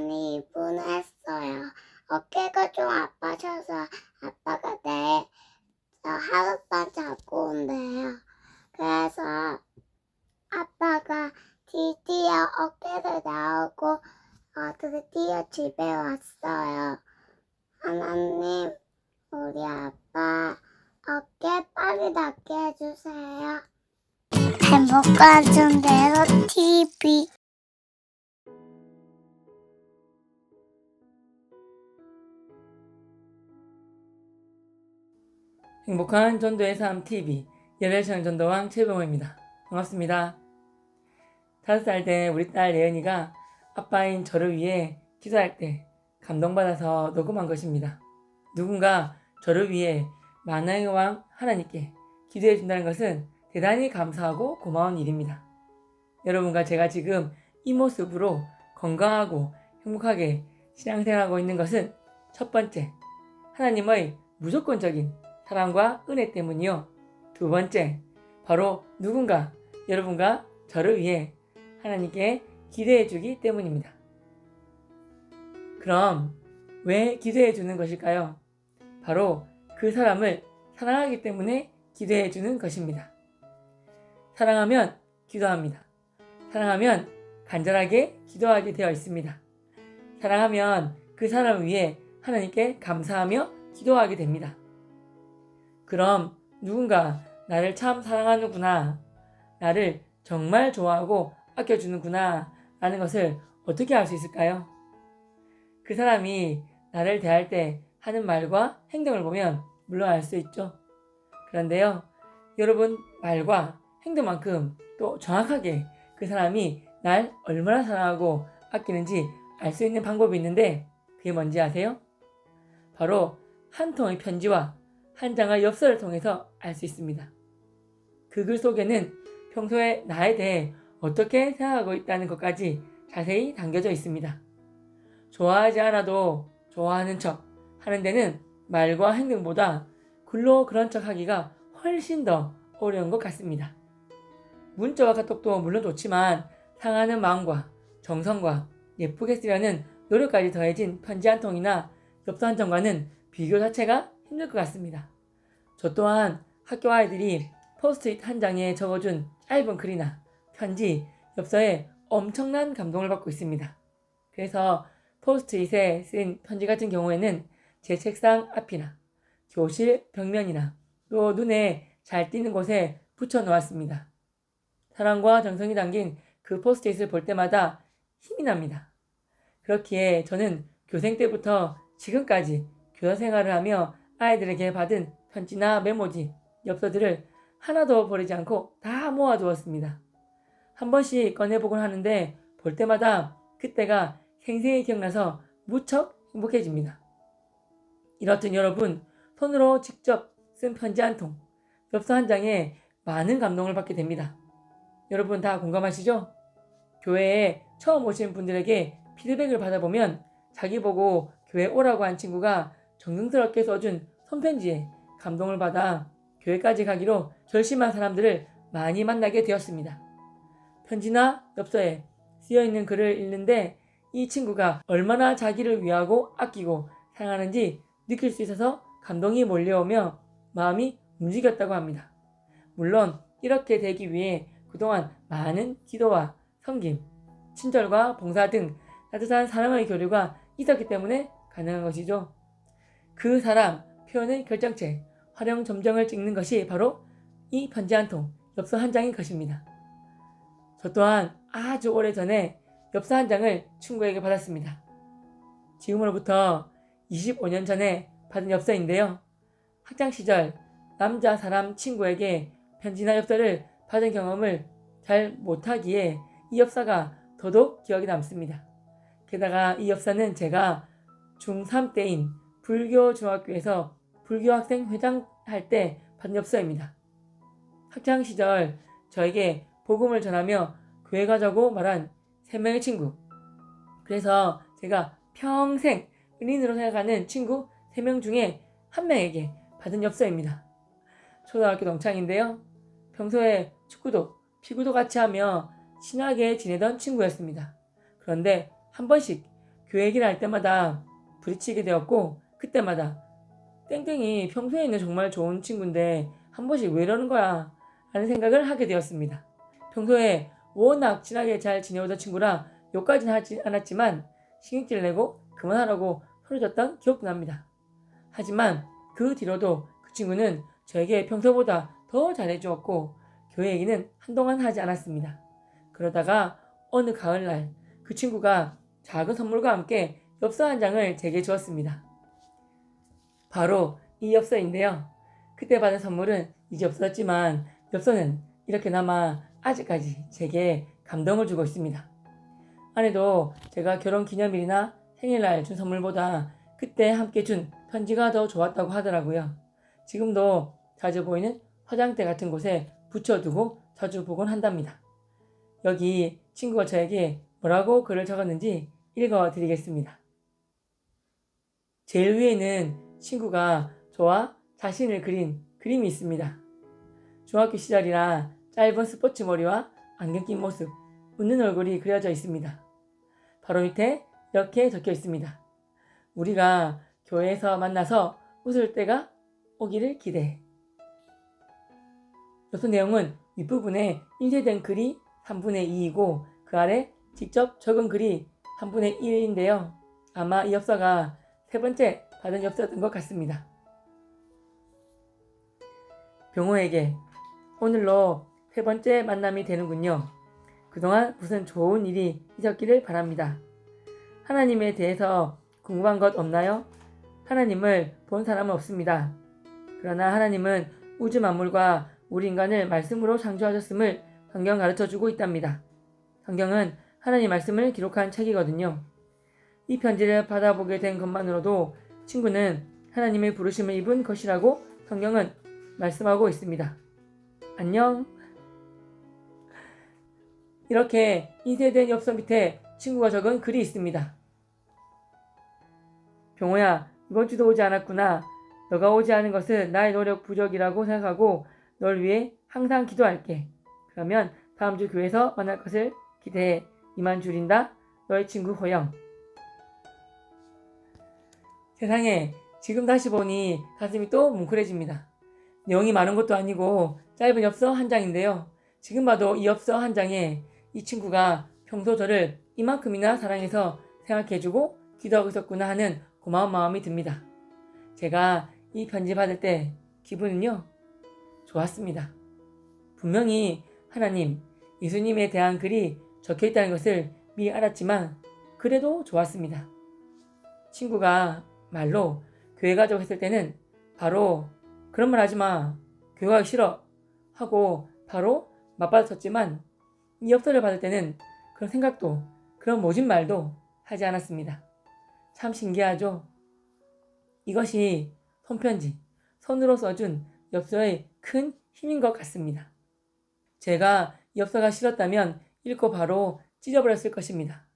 많이 입원했어요. 어깨가 좀 아파져서 아빠가 내일 하룻밤 자고 온대요. 그래서 아빠가 드디어 어깨를 나오고 드디어 집에 왔어요. 하나님, 우리 아빠 어깨 빨리 낫게 해주세요. 행복한 전대로 TV. 행복한 전도의 삶 TV 열혈시간 전도왕 최병호입니다. 반갑습니다. 5살 된 우리 딸 예은이가 아빠인 저를 위해 기도할 때 감동받아서 녹음한 것입니다. 누군가 저를 위해 만왕의 왕 하나님께 기도해 준다는 것은 대단히 감사하고 고마운 일입니다. 여러분과 제가 지금 이 모습으로 건강하고 행복하게 신앙생활하고 있는 것은 첫 번째, 하나님의 무조건적인 사랑과 은혜 때문이요. 두 번째, 바로 누군가 여러분과 저를 위해 하나님께 기도해 주기 때문입니다. 그럼 왜 기도해 주는 것일까요? 바로 그 사람을 사랑하기 때문에 기도해 주는 것입니다. 사랑하면 기도합니다. 사랑하면 간절하게 기도하게 되어 있습니다. 사랑하면 그 사람을 위해 하나님께 감사하며 기도하게 됩니다. 그럼 누군가 나를 참 사랑하는구나, 나를 정말 좋아하고 아껴주는구나 라는 것을 어떻게 알 수 있을까요? 그 사람이 나를 대할 때 하는 말과 행동을 보면 물론 알 수 있죠. 그런데요, 여러분 말과 행동만큼 또 정확하게 그 사람이 날 얼마나 사랑하고 아끼는지 알 수 있는 방법이 있는데 그게 뭔지 아세요? 바로 한 통의 편지와 한 장의 엽서를 통해서 알 수 있습니다. 그 글 속에는 평소에 나에 대해 어떻게 생각하고 있다는 것까지 자세히 담겨져 있습니다. 좋아하지 않아도 좋아하는 척 하는 데는 말과 행동보다 글로 그런 척 하기가 훨씬 더 어려운 것 같습니다. 문자와 카톡도 물론 좋지만 상하는 마음과 정성과 예쁘게 쓰려는 노력까지 더해진 편지 한 통이나 엽서 한 장과는 비교 자체가 힘들 것 같습니다. 저 또한 학교 아이들이 포스트잇 한 장에 적어준 짧은 글이나 편지, 엽서에 엄청난 감동을 받고 있습니다. 그래서 포스트잇에 쓰인 편지 같은 경우에는 제 책상 앞이나 교실 벽면이나 또 눈에 잘 띄는 곳에 붙여 놓았습니다. 사랑과 정성이 담긴 그 포스트잇을 볼 때마다 힘이 납니다. 그렇기에 저는 교생 때부터 지금까지 교사 생활을 하며 아이들에게 받은 편지나 메모지, 엽서들을 하나도 버리지 않고 다 모아두었습니다. 한 번씩 꺼내보곤 하는데 볼 때마다 그때가 생생히 기억나서 무척 행복해집니다. 이렇듯 여러분 손으로 직접 쓴 편지 한 통, 엽서 한 장에 많은 감동을 받게 됩니다. 여러분 다 공감하시죠? 교회에 처음 오신 분들에게 피드백을 받아보면 자기 보고 교회 오라고 한 친구가 정성스럽게 써준 손편지에 감동을 받아 교회까지 가기로 결심한 사람들을 많이 만나게 되었습니다. 편지나 엽서에 쓰여있는 글을 읽는데 이 친구가 얼마나 자기를 위하고 아끼고 사랑하는지 느낄 수 있어서 감동이 몰려오며 마음이 움직였다고 합니다. 물론 이렇게 되기 위해 그동안 많은 기도와 섬김, 친절과 봉사 등 따뜻한 사랑의 교류가 있었기 때문에 가능한 것이죠. 그 사람 표현의 결정체, 활용 점정을 찍는 것이 바로 이 편지 한 통, 엽서 한 장인 것입니다. 저 또한 아주 오래전에 엽서 한 장을 친구에게 받았습니다. 지금으로부터 25년 전에 받은 엽서인데요. 학창시절 남자 사람 친구에게 편지나 엽서를 받은 경험을 잘 못하기에 이 엽서가 더더욱 기억에 남습니다. 게다가 이 엽서는 제가 중3 때인 불교 중학교에서 불교 학생 회장 할 때 받은 엽서입니다. 학창시절 저에게 복음을 전하며 교회 가자고 말한 3명의 친구. 그래서 제가 평생 은인으로 생각하는 친구 3명 중에 1명에게 받은 엽서입니다. 초등학교 동창인데요. 평소에 축구도 피구도 같이 하며 친하게 지내던 친구였습니다. 그런데 한 번씩 교회 얘기를 할 때마다 부딪히게 되었고 그때마다 땡땡이 평소에는 정말 좋은 친구인데 한 번씩 왜 이러는 거야 라는 생각을 하게 되었습니다. 평소에 워낙 친하게 잘 지내오던 친구라 욕까지는 하지 않았지만 신경질 내고 그만하라고 소리쳤던 기억도 납니다. 하지만 그 뒤로도 그 친구는 저에게 평소보다 더 잘해주었고 교회 얘기는 한동안 하지 않았습니다. 그러다가 어느 가을날 그 친구가 작은 선물과 함께 엽서 한 장을 제게 주었습니다. 바로 이 엽서인데요. 그때 받은 선물은 이제 없어졌지만 엽서는 이렇게나마 아직까지 제게 감동을 주고 있습니다. 아내도 제가 결혼 기념일이나 생일날 준 선물보다 그때 함께 준 편지가 더 좋았다고 하더라고요. 지금도 자주 보이는 화장대 같은 곳에 붙여두고 자주 보곤 한답니다. 여기 친구가 저에게 뭐라고 글을 적었는지 읽어드리겠습니다. 제일 위에는 친구가 저와 자신을 그린 그림이 있습니다. 중학교 시절이라 짧은 스포츠 머리와 안경 낀 모습, 웃는 얼굴이 그려져 있습니다. 바로 밑에 이렇게 적혀 있습니다. 우리가 교회에서 만나서 웃을 때가 오기를 기대해. 엽서 내용은 윗부분에 인쇄된 글이 3분의 2이고 그 아래 직접 적은 글이 3분의 1인데요. 아마 이 엽서가 세 번째 받은 엽서였던 것 같습니다. 병호에게 오늘로 세 번째 만남이 되는군요. 그동안 무슨 좋은 일이 있었기를 바랍니다. 하나님에 대해서 궁금한 것 없나요? 하나님을 본 사람은 없습니다. 그러나 하나님은 우주 만물과 우리 인간을 말씀으로 창조하셨음을 성경 가르쳐주고 있답니다. 성경은 하나님 말씀을 기록한 책이거든요. 이 편지를 받아보게 된 것만으로도 친구는 하나님의 부르심을 입은 것이라고 성경은 말씀하고 있습니다. 안녕. 이렇게 인쇄된 엽서 밑에 친구가 적은 글이 있습니다. 병호야, 이번 주도 오지 않았구나. 너가 오지 않은 것은 나의 노력 부족이라고 생각하고 널 위해 항상 기도할게. 그러면 다음 주 교회에서 만날 것을 기대해. 이만 줄인다. 너의 친구 호영. 세상에, 지금 다시 보니 가슴이 또 뭉클해집니다. 내용이 많은 것도 아니고 짧은 엽서 한 장인데요. 지금 봐도 이 엽서 한 장에 이 친구가 평소 저를 이만큼이나 사랑해서 생각해주고 기도하고 있었구나 하는 고마운 마음이 듭니다. 제가 이 편지 받을 때 기분은요, 좋았습니다. 분명히 하나님, 예수님에 대한 글이 적혀있다는 것을 미리 알았지만 그래도 좋았습니다. 친구가 말로 교회 가자고 했을 때는 바로 그런 말 하지마, 교회 가기 싫어 하고 바로 맞받아쳤지만 이 엽서를 받을 때는 그런 생각도 그런 모진 말도 하지 않았습니다. 참 신기하죠? 이것이 손편지, 손으로 써준 엽서의 큰 힘인 것 같습니다. 제가 엽서가 싫었다면 읽고 바로 찢어버렸을 것입니다.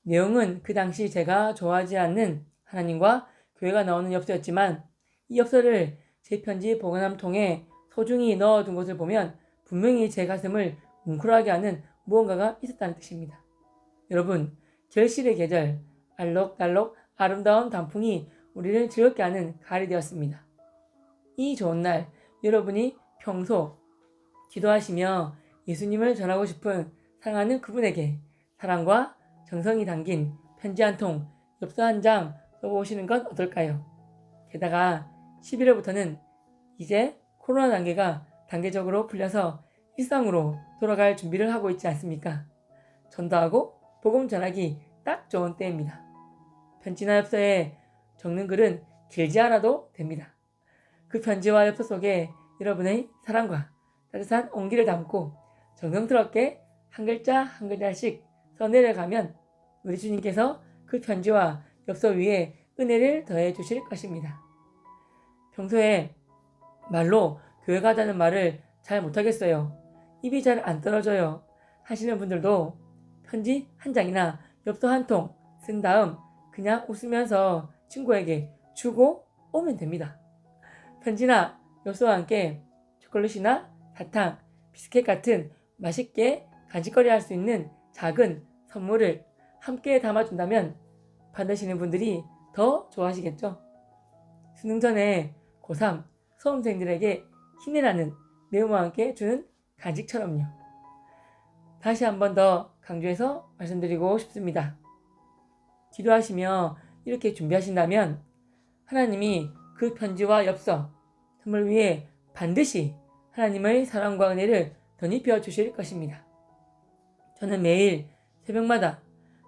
내용은 그 당시 제가 좋아하지 않는 하나님과 교회가 나오는 엽서였지만 이 엽서를 제 편지 보관함 통에 소중히 넣어둔 것을 보면 분명히 제 가슴을 뭉클하게 하는 무언가가 있었다는 뜻입니다. 여러분, 결실의 계절, 알록달록 아름다운 단풍이 우리를 즐겁게 하는 가을이 되었습니다. 이 좋은 날, 여러분이 평소 기도하시며 예수님을 전하고 싶은 사랑하는 그분에게 사랑과 정성이 담긴 편지 한 통, 엽서 한 장 써보시는 건 어떨까요? 게다가 11월부터는 이제 코로나 단계가 단계적으로 풀려서 일상으로 돌아갈 준비를 하고 있지 않습니까? 전도하고 복음 전하기 딱 좋은 때입니다. 편지나 엽서에 적는 글은 길지 않아도 됩니다. 그 편지와 엽서 속에 여러분의 사랑과 따뜻한 온기를 담고 정성스럽게 한 글자 한 글자씩 써내려가면 우리 주님께서 그 편지와 엽서 위에 은혜를 더해 주실 것입니다. 평소에 말로 교회 가자는 말을 잘 못하겠어요. 입이 잘 안 떨어져요. 하시는 분들도 편지 한 장이나 엽서 한 통 쓴 다음 그냥 웃으면서 친구에게 주고 오면 됩니다. 편지나 엽서와 함께 초콜릿이나 사탕, 비스켓 같은 맛있게 간식거리 할 수 있는 작은 선물을 함께 담아준다면 받으시는 분들이 더 좋아하시겠죠? 수능 전에 고3 수험생들에게 힘내라는 내용과 함께 주는 간식처럼요. 다시 한 번 더 강조해서 말씀드리고 싶습니다. 기도하시며 이렇게 준비하신다면 하나님이 그 편지와 엽서, 선물 위에 반드시 하나님의 사랑과 은혜를 덧입혀 주실 것입니다. 저는 매일 새벽마다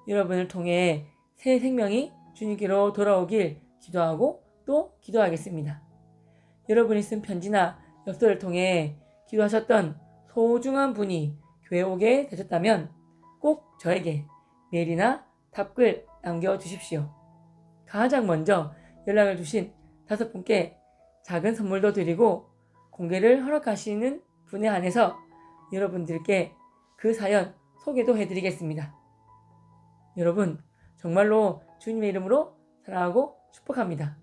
여러분을 통해 새 생명이 주님께로 돌아오길 기도하고 또 기도하겠습니다. 여러분이 쓴 편지나 엽서를 통해 기도하셨던 소중한 분이 교회에 오게 되셨다면 꼭 저에게 메일이나 답글 남겨주십시오. 가장 먼저 연락을 주신 5분께 작은 선물도 드리고 공개를 허락하시는 분에 한해서 여러분들께 그 사연 소개도 해드리겠습니다. 여러분 정말로 주님의 이름으로 사랑하고 축복합니다.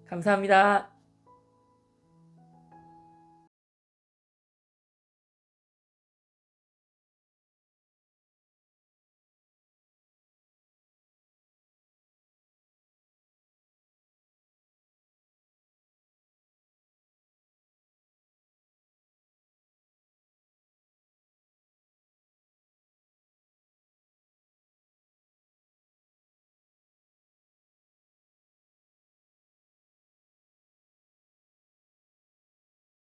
감사합니다.